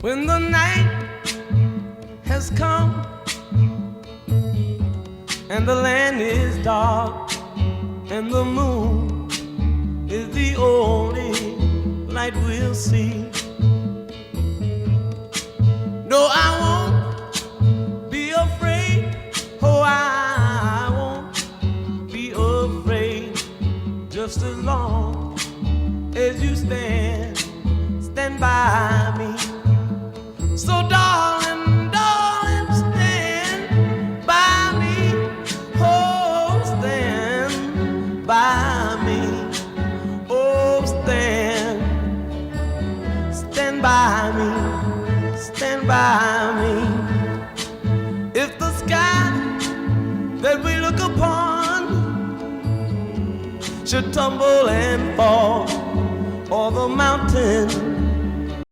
When the night has come and the land is dark and the moon is the only light we'll see. No, I won't be afraid. Oh, I won't be afraid. Just as long as you stand by me. So darling, darling, stand by me. Oh, stand by me. Oh, stand by me. Stand by me. If the sky that we look upon should tumble and fall, or the mountain